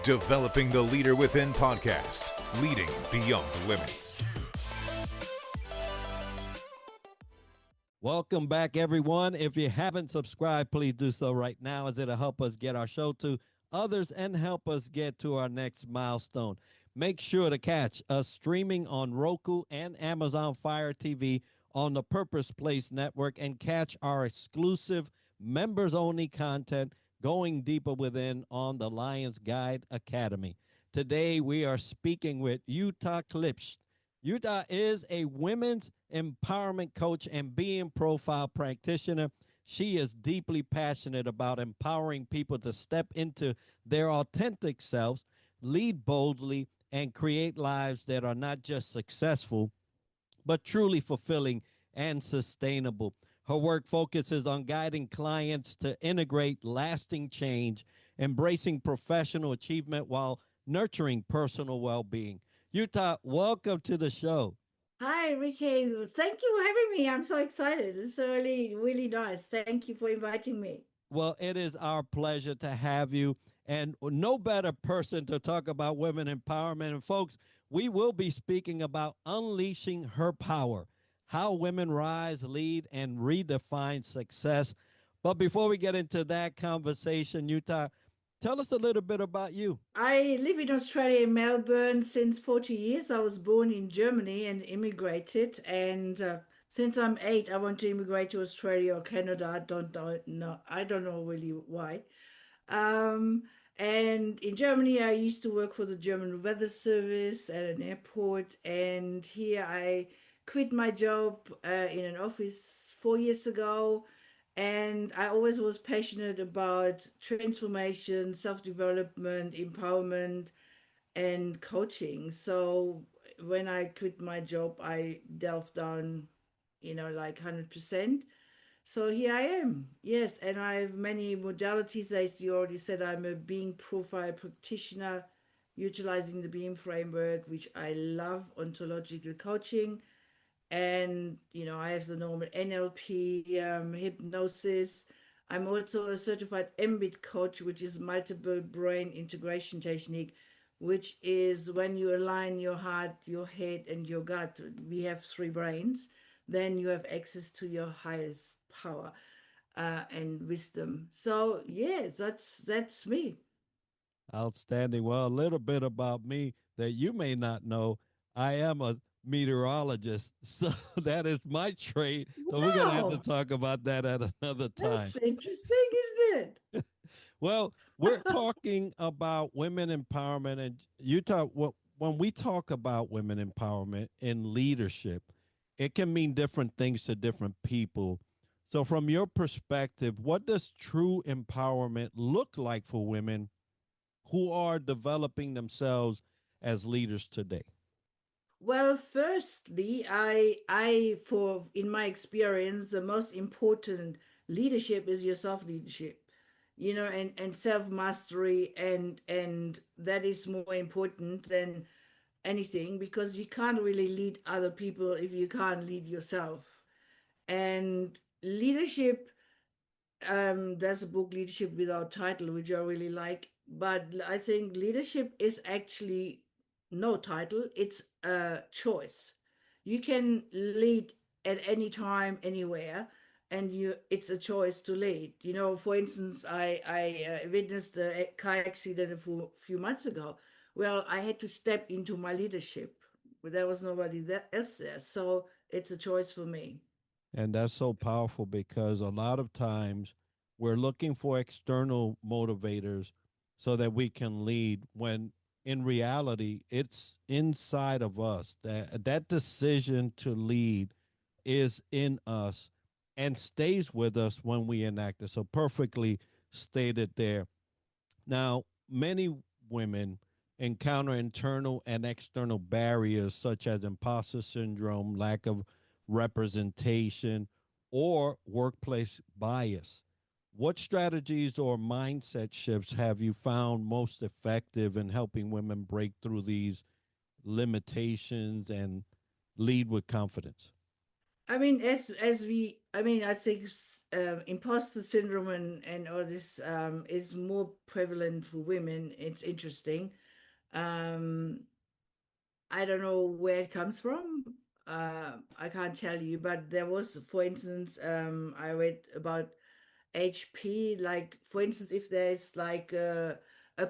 Developing the Leader Within podcast, leading beyond limits. Welcome back, everyone. If you haven't subscribed, please do so right now, as it'll help us get our show to others and help us get to our next milestone. Make sure to catch us streaming on Roku and Amazon Fire TV on the Purpose Place Network, and catch our exclusive members-only content, Going Deeper Within, on the Lions Guide Academy. Today, we are speaking with Jutta Klipsch. Jutta is a women's empowerment coach and being profile practitioner. She is deeply passionate about empowering people to step into their authentic selves, lead boldly, and create lives that are not just successful, but truly fulfilling and sustainable. Her work focuses on guiding clients to integrate lasting change, embracing professional achievement while nurturing personal well-being. Jutta, welcome to the show. Hi, Enrique. Thank you for having me. I'm so excited. It's really, really nice. Thank you for inviting me. Well, it is our pleasure to have you, and no better person to talk about women empowerment. And folks, we will be speaking about unleashing her power, how women rise, lead, and redefine success. But before we get into that conversation, Jutta, tell us a little bit about you. I live in Australia, in Melbourne, since 40 years. I was born in Germany and immigrated. And since I'm 8, I want to immigrate to Australia or Canada. I don't know. I don't know really why. Um, and in Germany, I used to work for the German Weather Service at an airport. And here I quit my job in an office 4 years ago. And I always was passionate about transformation, self-development, empowerment, and coaching. So when I quit my job, I delved down, like 100%. So here I am. Yes, and I have many modalities. As you already said, I'm a being profile practitioner, utilizing the Beam framework, which I love, ontological coaching. And, I have the normal NLP, hypnosis. I'm also a certified MBIT coach, which is multiple brain integration technique, which is when you align your heart, your head, and your gut. We have three brains. Then you have access to your highest power and wisdom. So yeah, that's me. Outstanding. Well, a little bit about me that you may not know. I am a meteorologist, so that is my trade. So we're going to have to Wow, talk about that at another time. that's interesting, isn't it? Well, we're talking about women empowerment, and when we talk about women empowerment in leadership, it can mean different things to different people. So, from your perspective, what does true empowerment look like for women who are developing themselves as leaders today? Well, firstly, I, for in my experience, the most important leadership is your self leadership, and self mastery, and that is more important than anything, because you can't really lead other people if you can't lead yourself. And leadership, there's a book, Leadership Without Title, which I really like. But I think leadership is actually no title, it's a choice. You can lead at any time, anywhere, and it's a choice to lead. For instance, I witnessed a car accident a few months ago. Well, I had to step into my leadership, but there was nobody else there. So it's a choice for me. And that's so powerful because a lot of times we're looking for external motivators so that we can lead when in reality it's inside of us. That decision to lead is in us and stays with us when we enact it. So perfectly stated there. Now, many women encounter internal and external barriers such as imposter syndrome, lack of representation, or workplace bias. What strategies or mindset shifts have you found most effective in helping women break through these limitations and lead with confidence? I mean, I think imposter syndrome and all this is more prevalent for women. It's interesting. Um, I don't know where it comes from. I can't tell you, but there was, for instance, I read about HP, like for instance, if there's like a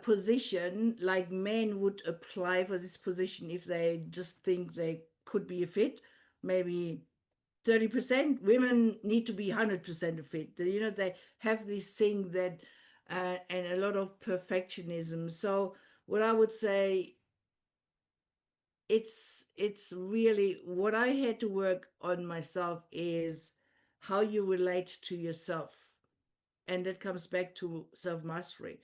position, like men would apply for this position if they just think they could be a fit, maybe 30%. Women need to be 100% a fit. You know, they have this thing that, and a lot of perfectionism. So what I would say, it's really what I had to work on myself is how you relate to yourself, and that comes back to self mastery.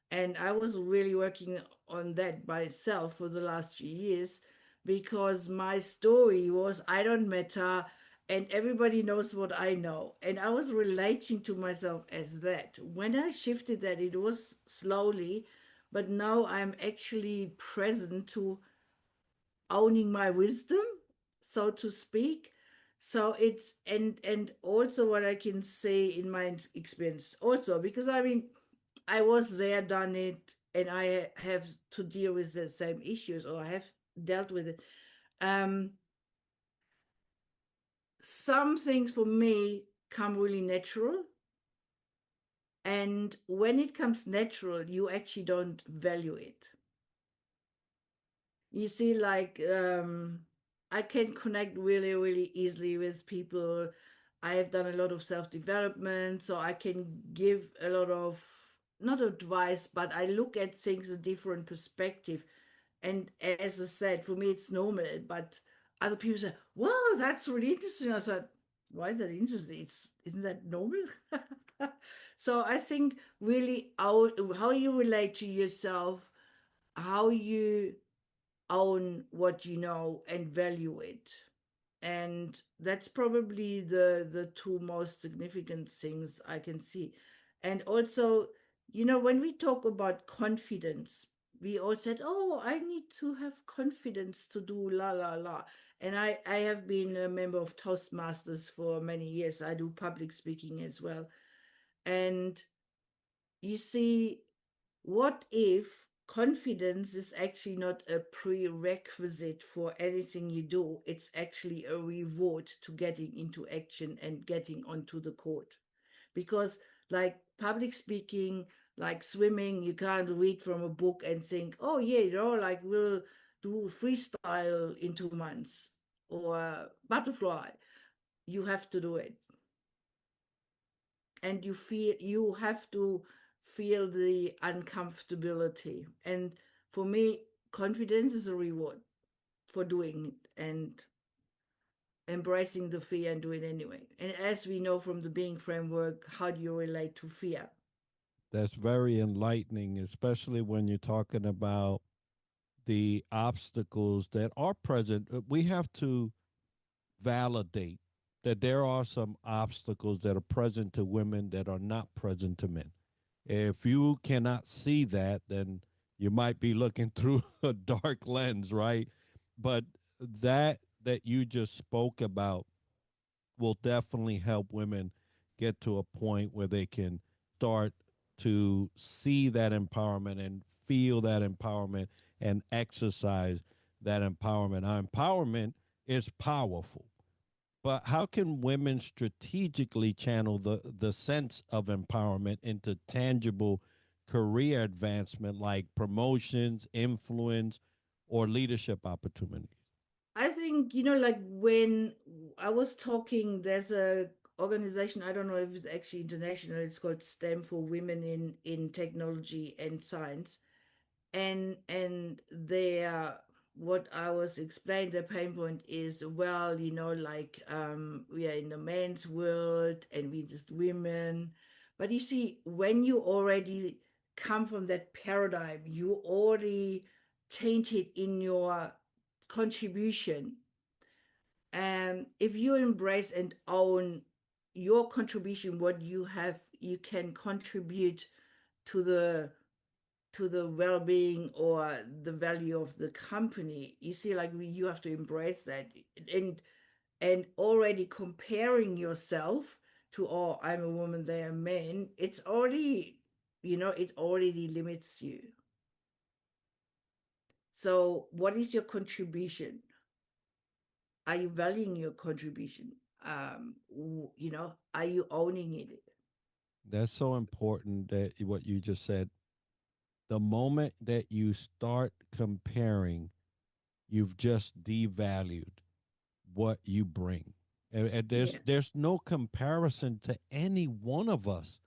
And I was really working on that myself for the last few years, because my story was I don't matter and everybody knows what I know, and I was relating to myself as that. When I shifted that, it was slowly, but now I'm actually present to owning my wisdom, so to speak. So it's, and also what I can say in my experience also, because I mean, I was there, done it, and I have to deal with the same issues, or I have dealt with it. Um, some things for me come really natural, and when it comes natural, you actually don't value it. You see, like I can connect really, really easily with people. I have done a lot of self-development, so I can give a lot of, not advice, but I look at things a different perspective. And as I said, for me it's normal, but other people say, wow, that's really interesting. I said, why is that interesting? Isn't that normal? So I think really how you relate to yourself, how you own what you know and value it. And that's probably the two most significant things I can see. And also, you know, when we talk about confidence, we all said, oh, I need to have confidence to do la la la. And I have been a member of Toastmasters for many years. I do public speaking as well. And you see, what if confidence is actually not a prerequisite for anything you do? It's actually a reward to getting into action and getting onto the court. Because, like public speaking, like swimming, you can't read from a book and think, oh, yeah, you know, like we'll do freestyle in 2 months or butterfly. You have to do it, and you have to feel the uncomfortability. And for me, confidence is a reward for doing it and embracing the fear and do it anyway. And as we know from the being framework, how do you relate to fear? That's very enlightening, especially when you're talking about the obstacles that are present. We have to validate that there are some obstacles that are present to women that are not present to men. If you cannot see that, then you might be looking through a dark lens, right? But that you just spoke about will definitely help women get to a point where they can start to see that empowerment and feel that empowerment and exercise that empowerment. Our empowerment is powerful, but how can women strategically channel the sense of empowerment into tangible career advancement like promotions, influence, or leadership opportunities? I think, you know, like when I was talking, there's a organization, I don't know if it's actually international, it's called STEM, for women in technology and science. And their, what I was explaining, the pain point is, well, you know, like we are in the men's world and we just women. But you see, when you already come from that paradigm, you already tainted in your contribution. And if you embrace and own your contribution, what you have, you can contribute to the well-being or the value of the company. You see, like you have to embrace that, and already comparing yourself to, oh, I'm a woman, they are men, it's already, it already limits you. So what is your contribution? Are you valuing your contribution? Are you owning it? That's so important that what you just said. The moment that you start comparing, you've just devalued what you bring. And Yeah. there's no comparison to any one of us.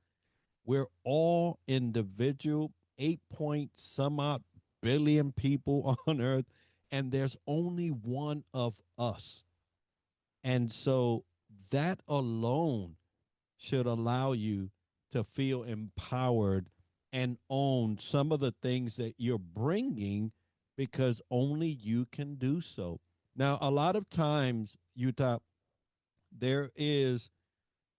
We're all individual, 8 point some odd billion people on earth, and there's only one of us. And so that alone should allow you to feel empowered and own some of the things that you're bringing because only you can do so. Now, a lot of times, Utah, there is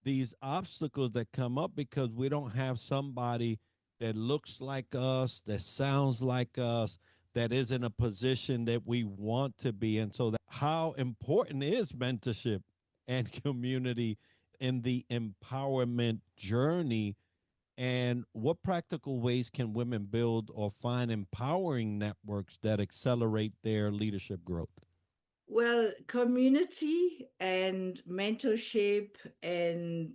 these obstacles that come up because we don't have somebody that looks like us, that sounds like us, that is in a position that we want to be in. So, that how important is mentorship and community in the empowerment journey? And what practical ways can women build or find empowering networks that accelerate their leadership growth? Well, community and mentorship and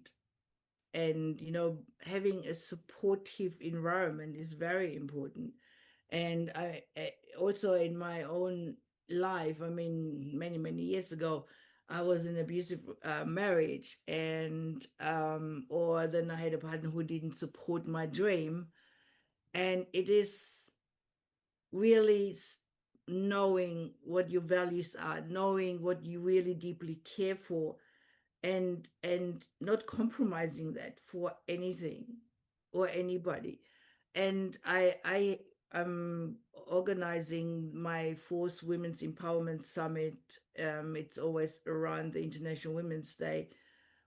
having a supportive environment is very important. And I also in my own life, I mean, many years ago, I was in abusive marriage, and or then I had a partner who didn't support my dream. And it is really knowing what your values are, knowing what you really deeply care for, and not compromising that for anything or anybody. And I am organizing my fourth Women's Empowerment Summit. It's always around the International Women's Day,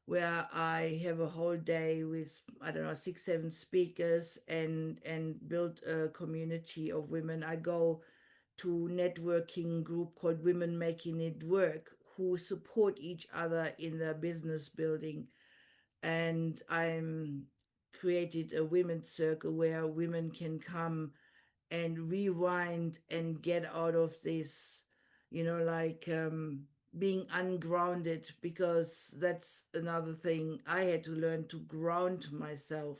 where I have a whole day with, I don't know, 6 7 speakers, and build a community of women. I go to networking group called Women Making It Work, who support each other in their business building. And I'm created a women's circle where women can come and rewind and get out of this, like being ungrounded, because that's another thing I had to learn, to ground myself.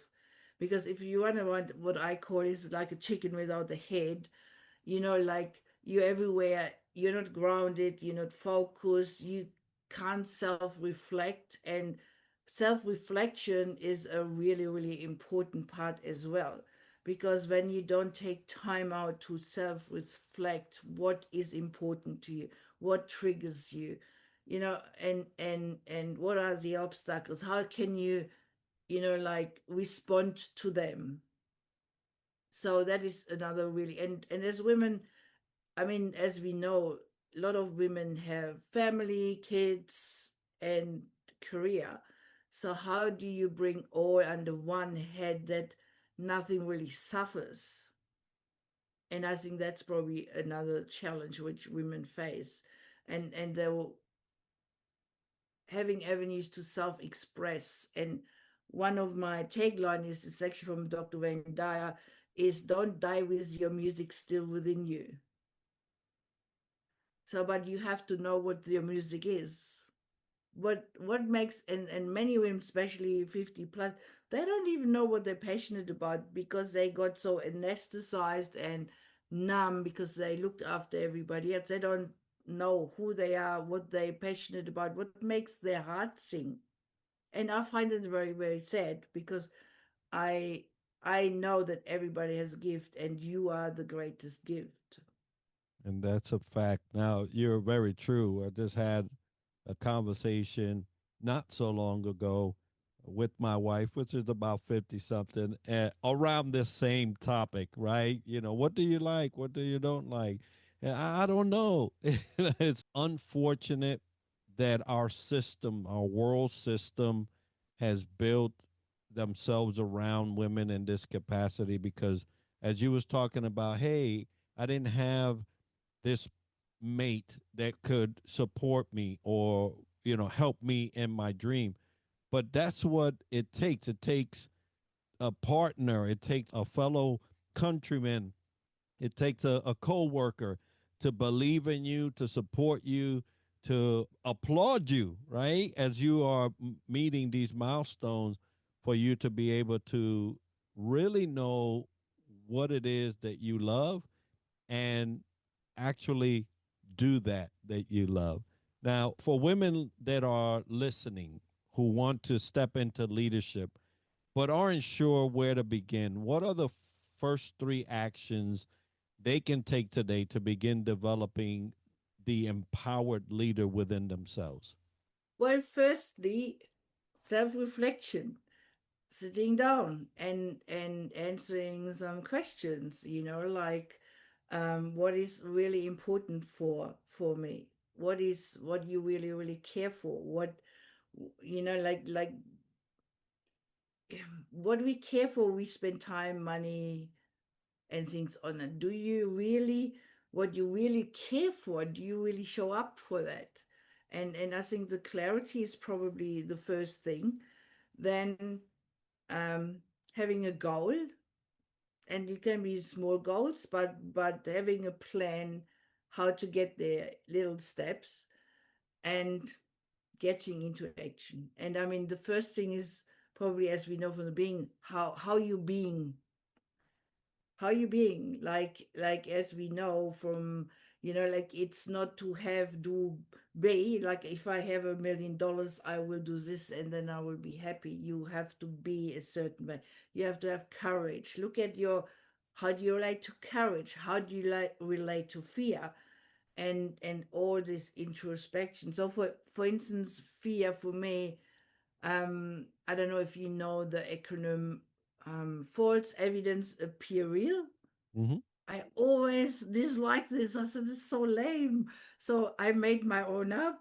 Because if you want what I call is like a chicken without a head, like you're everywhere, you're not grounded, you're not focused, you can't self reflect. And self reflection is a really, really important part as well. Because when you don't take time out to self reflect what is important to you, what triggers you, and what are the obstacles, how can you, like respond to them. So that is another really, and as women, I mean, as we know, a lot of women have family, kids, and career. So how do you bring all under one head that nothing really suffers? And I think that's probably another challenge which women face. And they're having avenues to self-express. And one of my tagline is, it's actually from Dr. Wayne Dyer, is don't die with your music still within you. So, but you have to know what your music is. What makes, and many women, especially 50 plus, they don't even know what they're passionate about, because they got so anesthetized and numb because they looked after everybody else. They don't know who they are, what they're passionate about, what makes their heart sing. And I find it very, very sad, because I I know that everybody has a gift, and you are the greatest gift. And that's a fact. Now, you're very true. I just had a conversation not so long ago with my wife, which is about 50 something, around this same topic, right? What do you like? What do you don't like? And I don't know. It's unfortunate that our system, our world system, has built themselves around women in this capacity because, as you was talking about, hey, I didn't have this mate that could support me or help me in my dream. But that's what it takes. It takes a partner, it takes a fellow countryman, it takes a co-worker to believe in you, to support you, to applaud you, right? As you are meeting these milestones, for you to be able to really know what it is that you love and actually do that you love. Now, for women that are listening who want to step into leadership but aren't sure where to begin, what are the first three actions they can take today to begin developing the empowered leader within themselves? Well, firstly, self-reflection, sitting down and answering some questions, like what is really important for me? What you really, really care for? What, like what we care for, we spend time, money, and things on it. Do you really, what you really care for, do you really show up for that? And I think the clarity is probably the first thing. Then um, having a goal, and it can be small goals, but having a plan how to get there, little steps, and getting into action. And I mean, the first thing is probably, as we know from the being, how you being, like as we know from, like it's not to have do be like, if I have $1 million, I will do this and then I will be happy. You have to be a certain way. You have to have courage. Look at your, how do you relate to courage? How do you relate to fear? And all this introspection. So for instance, fear for me, I don't know if you know the acronym, false evidence appear real. Mm-hmm. I always dislike this. I said, it's so lame. So I made my own up.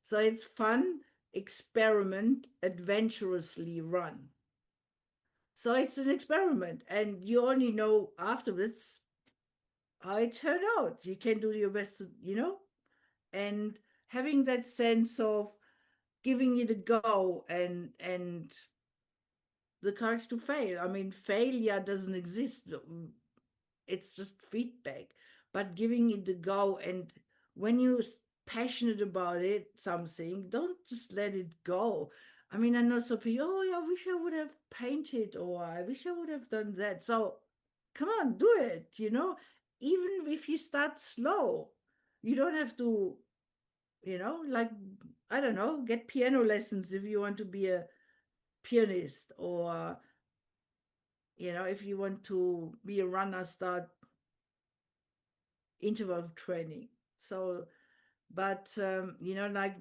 So it's fun, experiment, adventurously run. So it's an experiment, and you only know afterwards how it turned out. You can do your best, and having that sense of giving it a go, and the courage to fail. I mean, failure doesn't exist. It's just feedback. But giving it a go, and when you're passionate about it, something, don't just let it go. I mean, I know some people, oh, yeah, I wish I would have painted, or I wish I would have done that. So come on, do it, even if you start slow. You don't have to, like, I don't know, get piano lessons if you want to be a pianist, or if you want to be a runner, start interval training. So, but like,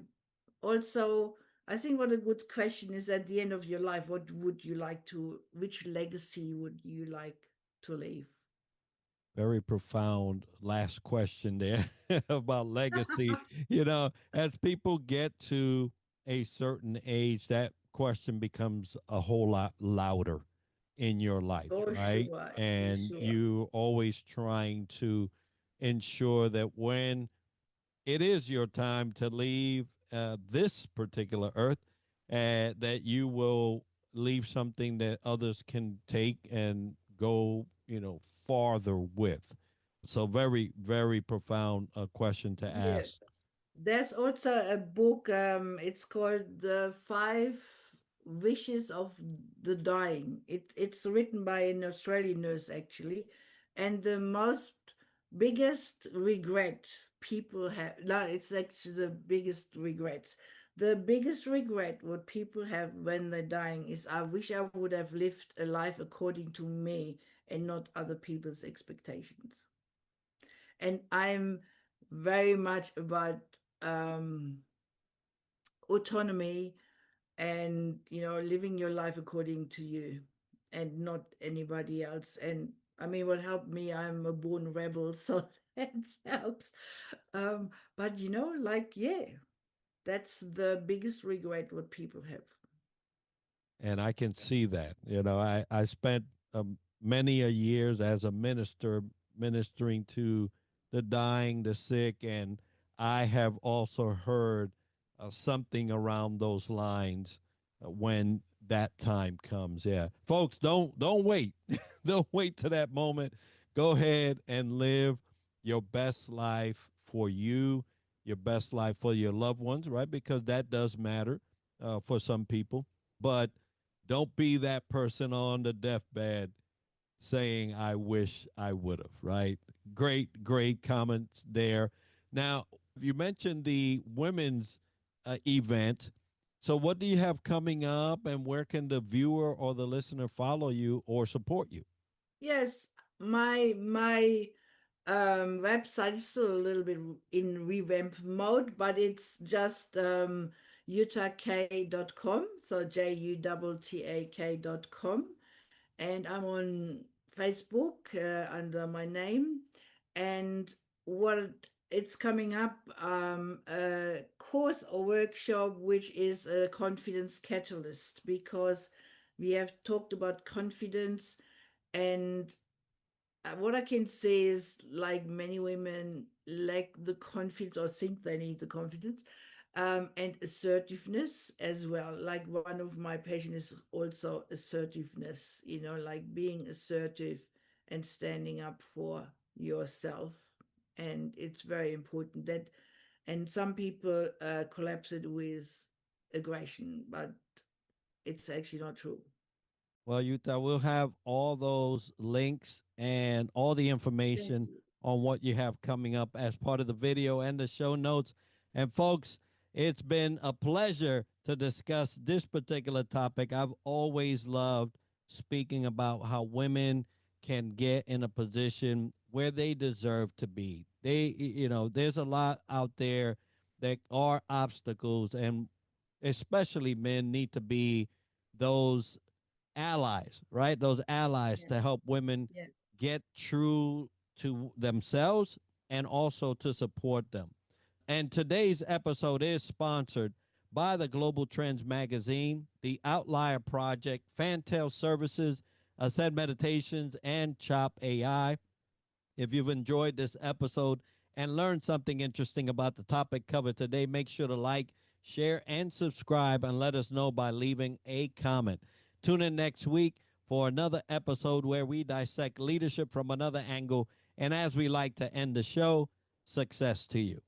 also, I think what a good question is, at the end of your life, what would you like to, which legacy would you like to leave? Very profound last question there about legacy. As people get to a certain age, that question becomes a whole lot louder in your life, For right? sure, for And sure. you always trying to ensure that when it is your time to leave this particular earth, that you will leave something that others can take and go, farther with. So very, very profound question to Yeah. ask. There's also a book, it's called The Five Wishes of the Dying. It's written by an Australian nurse, actually. And the most biggest regret people have, no, it's actually the biggest regrets. The biggest regret what people have when they're dying is, I wish I would have lived a life according to me and not other people's expectations. And I'm very much about um, autonomy, and living your life according to you and not anybody else. And I mean, what helped me, I'm a born rebel, so that helps. But like, yeah, that's the biggest regret what people have. And I can see that. I spent many a years as a minister ministering to the dying, the sick, and I have also heard something around those lines. when that time comes. Yeah, folks, don't wait. Don't wait to that moment. Go ahead and live your best life for you, your best life for your loved ones, right? Because that does matter for some people. But don't be that person on the deathbed saying, I wish I would have, right? Great comments there. Now, you mentioned the women's event. So, what do you have coming up, and where can the viewer or the listener follow you or support you? Yes, my website is still a little bit in revamp mode, but it's just juttaK.com, so JUTTAK.com, and I'm on Facebook under my name. And what it's coming up, a course or workshop which is a confidence catalyst, because we have talked about confidence. And what I can say is, like, many women lack the confidence or think they need the confidence, and assertiveness as well. Like, one of my patients is also assertiveness, like being assertive and standing up for yourself. And it's very important that, and some people collapse it with aggression, but it's actually not true. Well, Utah, we'll have all those links and all the Thank information you. on what you have coming up as part of the video and the show notes. And folks, it's been a pleasure to discuss this particular topic. I've always loved speaking about how women can get in a position where they deserve to be. There's a lot out there that are obstacles, and especially men need to be those allies, right? Those allies Yeah, to help women yeah. get true to themselves and also to support them. And today's episode is sponsored by the Global Trends Magazine, the Outlier Project, Fantail Services, Ascend Meditations, and Chop AI. If you've enjoyed this episode and learned something interesting about the topic covered today, make sure to like, share, and subscribe, and let us know by leaving a comment. Tune in next week for another episode where we dissect leadership from another angle. And as we like to end the show, success to you.